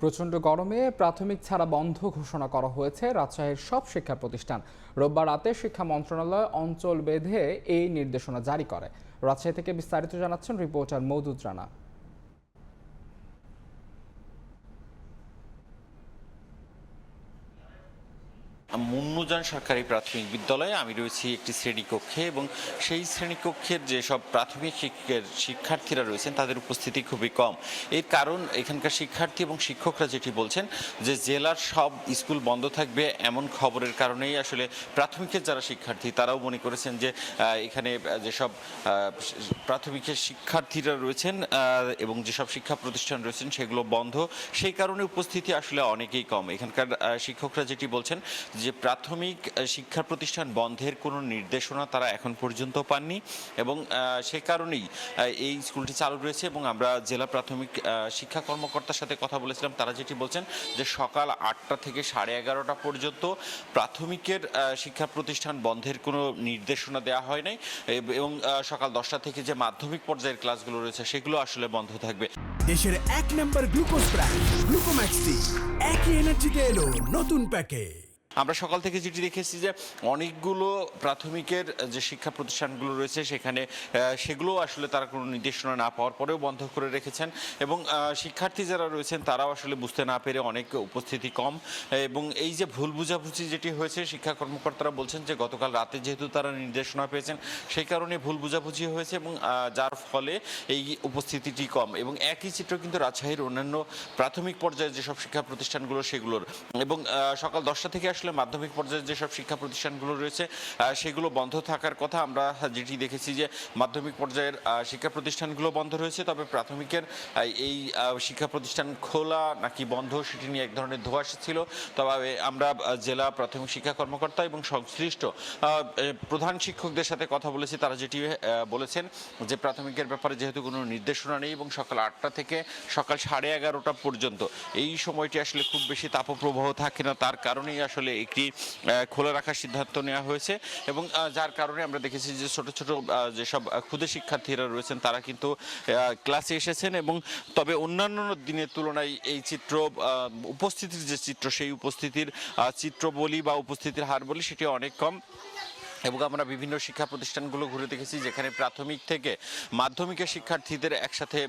প্রচণ্ড গরমে প্রাথমিক ছাড়া বন্ধ ঘোষণা করা হয়েছে রাজশাহীর সব শিক্ষা প্রতিষ্ঠান। রোববার রাতে শিক্ষা মন্ত্রণালয় অঞ্চল বেঁধে এই নির্দেশনা জারি করে। রাজশাহী থেকে বিস্তারিত জানাচ্ছেন রিপোর্টার মওদুদ রানা। মুন্নুজান সরকারি প্রাথমিক বিদ্যালয়ে আমি রয়েছি একটি শ্রেণীকক্ষে এবং সেই শ্রেণীকক্ষের যেসব প্রাথমিক শিক্ষার্থীরা রয়েছেন তাদের উপস্থিতি খুবই কম। এর কারণ এখানকার শিক্ষার্থী এবং শিক্ষকরা যেটি বলছেন যে জেলার সব স্কুল বন্ধ থাকবে এমন খবরের কারণেই আসলে প্রাথমিকের যারা শিক্ষার্থী তারাও মনে করেছেন যে এখানে যেসব প্রাথমিকের শিক্ষার্থীরা রয়েছেন এবং যেসব শিক্ষা প্রতিষ্ঠান রয়েছেন সেগুলো বন্ধ, সেই কারণে উপস্থিতি আসলে অনেকেই কম। এখানকার শিক্ষকরা যেটি বলছেন যে প্রাথমিক শিক্ষা প্রতিষ্ঠান বন্ধের কোনো নির্দেশনা তারা এখন পর্যন্ত পাননি এবং সে কারণেই এই স্কুলটি চালু রয়েছে। এবং আমরা জেলা প্রাথমিক শিক্ষা কর্মকর্তার সাথে কথা বলেছিলাম, তারা যেটি বলছেন যে সকাল 8টা থেকে 11:30 পর্যন্ত প্রাথমিকের শিক্ষা প্রতিষ্ঠান বন্ধের কোনো নির্দেশনা দেওয়া হয় নাই এবং সকাল 10টা থেকে যে মাধ্যমিক পর্যায়ের ক্লাসগুলো রয়েছে সেগুলো আসলে বন্ধ থাকবে। দেশের 1 নম্বর গ্লুকোজ ব্র্যান্ড গ্লুকোম্যাক্স একই এনার্জিতে এলো নতুন প্যাকে। আমরা সকাল থেকে যেটি দেখেছি যে অনেকগুলো প্রাথমিকের যে শিক্ষা প্রতিষ্ঠানগুলো রয়েছে সেখানে সেগুলো আসলে তারা কোনো নির্দেশনা না পাওয়ার পরেও বন্ধ করে রেখেছেন এবং শিক্ষার্থী যারা রয়েছেন তারাও আসলে বুঝতে না পেরে অনেক উপস্থিতি কম। এবং এই যে ভুল বুঝাবুঝি যেটি হয়েছে, শিক্ষা কর্মকর্তারা বলছেন যে গতকাল রাতে যেহেতু তারা নির্দেশনা পেয়েছেন সেই কারণে ভুল বুঝাবুঝি হয়েছে এবং যার ফলে এই উপস্থিতিটি কম। এবং একই চিত্র কিন্তু রাজশাহীর অন্যান্য প্রাথমিক পর্যায়ে যেসব শিক্ষা প্রতিষ্ঠানগুলো সেগুলোর। এবং সকাল 10টা থেকে মাধ্যমিক পর্যায়ে যেসব শিক্ষা প্রতিষ্ঠানগুলো রয়েছে সেগুলো বন্ধ থাকার কথা। আমরা যেটি দেখেছি যে মাধ্যমিক পর্যায়ের শিক্ষা প্রতিষ্ঠানগুলো বন্ধ রয়েছে, তবে প্রাথমিকের এই শিক্ষা প্রতিষ্ঠান খোলা নাকি বন্ধ সেটি নিয়ে এক ধরনের ধোঁয়াশ ছিল। তবে আমরা জেলা প্রাথমিক শিক্ষা কর্মকর্তা এবং সংশ্লিষ্ট প্রধান শিক্ষকদের সাথে কথা বলেছি, তারা যেটি বলেছেন যে প্রাথমিকের ব্যাপারে যেহেতু কোনো নির্দেশনা নেই এবং সকাল 8টা থেকে সকাল 11:30 পর্যন্ত এই সময়টি আসলে খুব বেশি তাপপ্রবাহ থাকে না, তার কারণেই আসলে একটি খোলা রাখার সিদ্ধান্ত নেওয়া হয়েছে। এবং যার কারণে আমরা দেখেছি যে ছোট ছোট যেসব ক্ষুদে শিক্ষার্থীরা রয়েছেন তারা কিন্তু ক্লাসে এসেছেন এবং তবে অন্যান্য দিনের তুলনায় এই চিত্র উপস্থিতির যে চিত্র সেই উপস্থিতির চিত্র বলি বা উপস্থিতির হার বলি সেটি অনেক কম। এবং আমরা বিভিন্ন শিক্ষা প্রতিষ্ঠানগুলো ঘুরে দেখেছি যেখানে প্রাথমিক থেকে মাধ্যমিকের শিক্ষার্থীদের একসাথে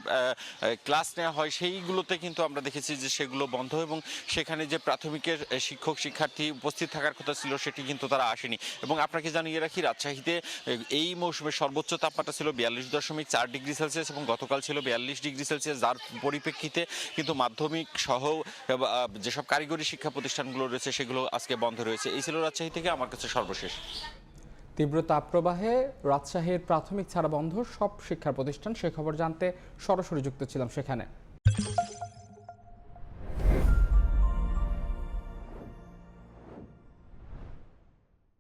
ক্লাস নেওয়া হয়, সেইগুলোতে কিন্তু আমরা দেখেছি যে সেগুলো বন্ধ এবং সেখানে যে প্রাথমিকের শিক্ষক শিক্ষার্থী উপস্থিত থাকার কথা ছিল সেটি কিন্তু তারা আসেনি। এবং আপনাকে জানিয়ে রাখি, রাজশাহীতে এই মৌসুমের সর্বোচ্চ তাপমাত্রা ছিল 42.4 ডিগ্রি সেলসিয়াস এবং গতকাল ছিল 42 ডিগ্রি সেলসিয়াস, যার পরিপ্রেক্ষিতে কিন্তু মাধ্যমিক সহ যেসব কারিগরি শিক্ষা প্রতিষ্ঠানগুলো রয়েছে সেগুলো আজকে বন্ধ রয়েছে। এই ছিল রাজশাহী থেকে আমার কাছে সর্বশেষ। তীব্র তাপপ্রবাহে রাজশাহীর প্রাথমিক ছাড়া বন্ধ সব শিক্ষা প্রতিষ্ঠান, সে খবর জানতে সরাসরি যুক্ত ছিলাম সেখানে।